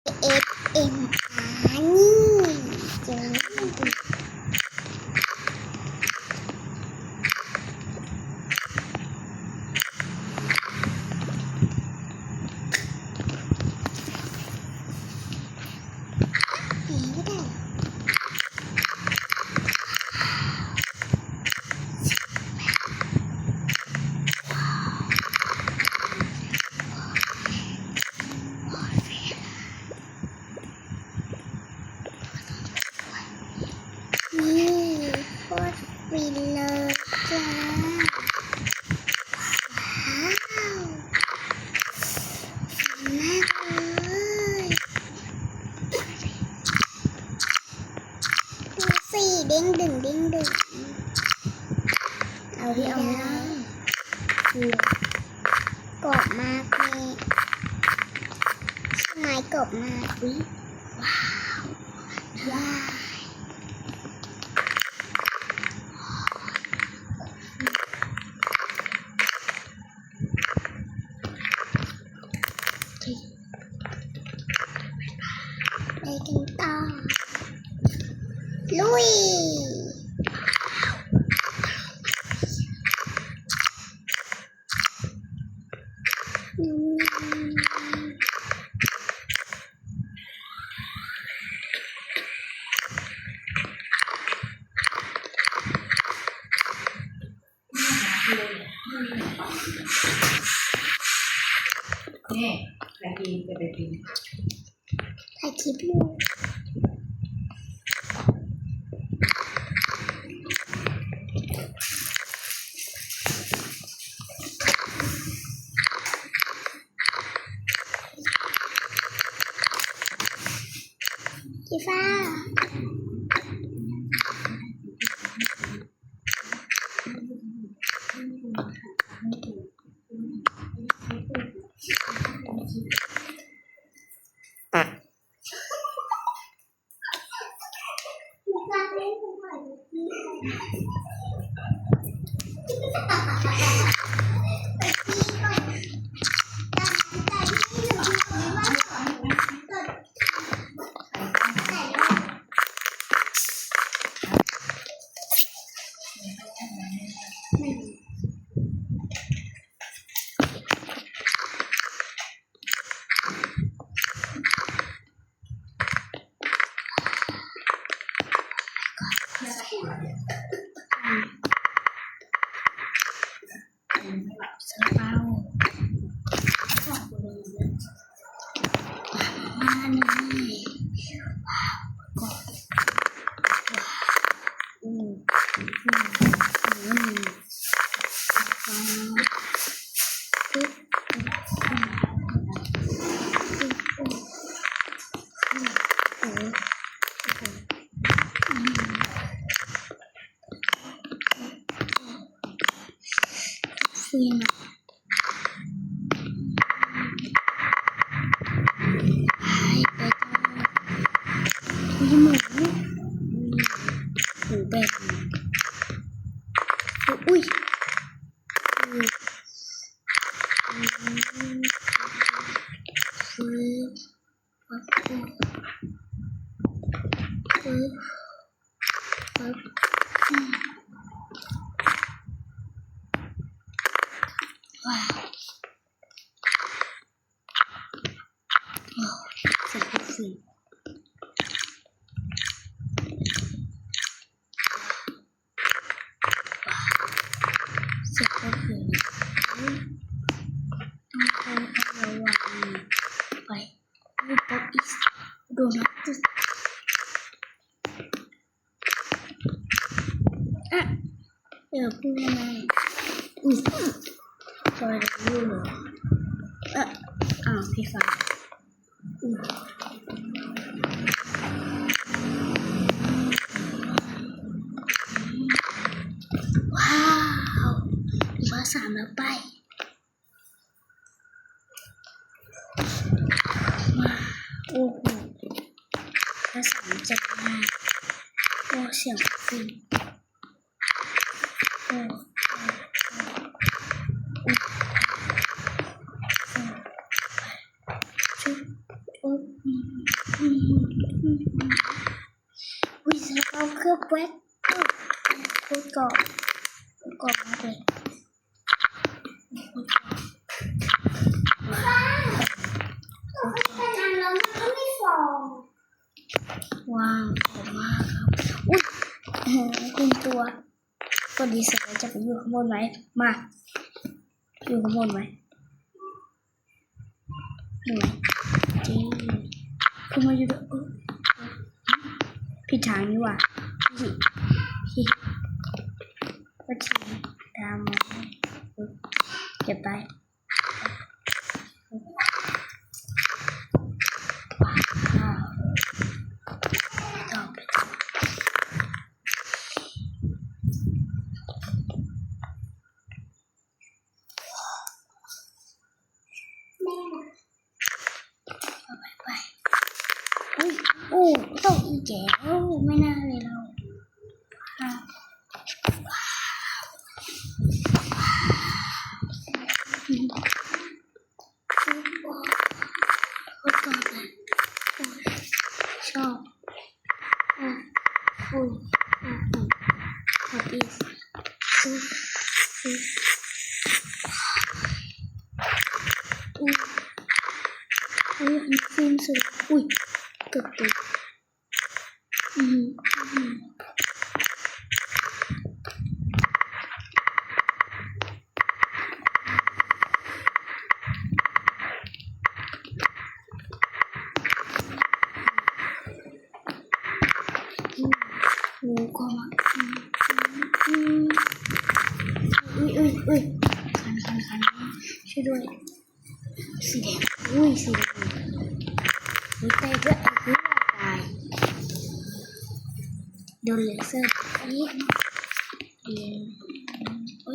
ASMR นี่เจอนี่โคตรฟินเลยจ้าว้าวฟินมากเลยดูสิเด้งดึงเด้งดึงเอาที่เอาไม่ได้กรอบมากแม่ใช่ไหมกรอบมากอุ๊ยว้าวว้าวไปกันต่อลุยนี่ใครกินจะไปกินถ่ายคลิปอยู่พี่ฟ้าซาเปามานี่ว้าวกดว้าวฟินอ่ะไปต่อมีหมูแบบอุ้ยว้าวเสียงฟินเสียงฟินต้องคอยระวังไปรูปป๊อปอีสโดนัทอ่ะเดี๋ยวพูดอะไรอุ้ยซอยจะยุ่งเลยอ้าวพี่ฟ้าว้าวพี่ฟ้า3แล้วไปว้าวโอ้โหถ้า3จะมากโอ้เสียงฟินโอ้ชุดโอ้ อุ้ยสเกาเครือบแว็กโคตรกรอบกรอบมากเลยว้าวกรอบมากครับอุ้ยคุณตัวก็ดีสุดแล้วจะไปอยู่ข้างบนไหมมาอยู่ข้างบนไหมหนูจริงคุณมาอยู่ด้วยผิดทางนี่หว่าฮิก็ทีตามมาเก็บไปว้าวต่อไปไปอุ้ยโอ้ตกอีกแล้วไม่น่าเลยเราค่ะโคตรกรอบเลยชอบโอ้โอ้ชอบอีกอุ้ยอุ้ยอุ้ยอันนี้ฟินสุดอุ้ยเกือบติดโอ้ก็มาอุ้ยคันช่วยด้วยสีแดงอุ้ยสีแดงอุ้ยตายด้วยอุ้ยตายโดนเลเซอร์โ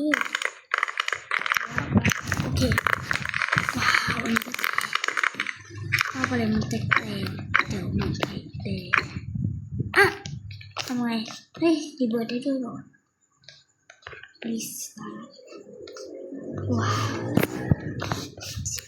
อเคว้าวอันนี้ก็เข้าไปเลยมันแตกเดี๋ยวมันแตกอ่ะทำไมเฮ้ยรีเบิร์ดได้ด้วยเหรอรีสตาร์ทว้าวสี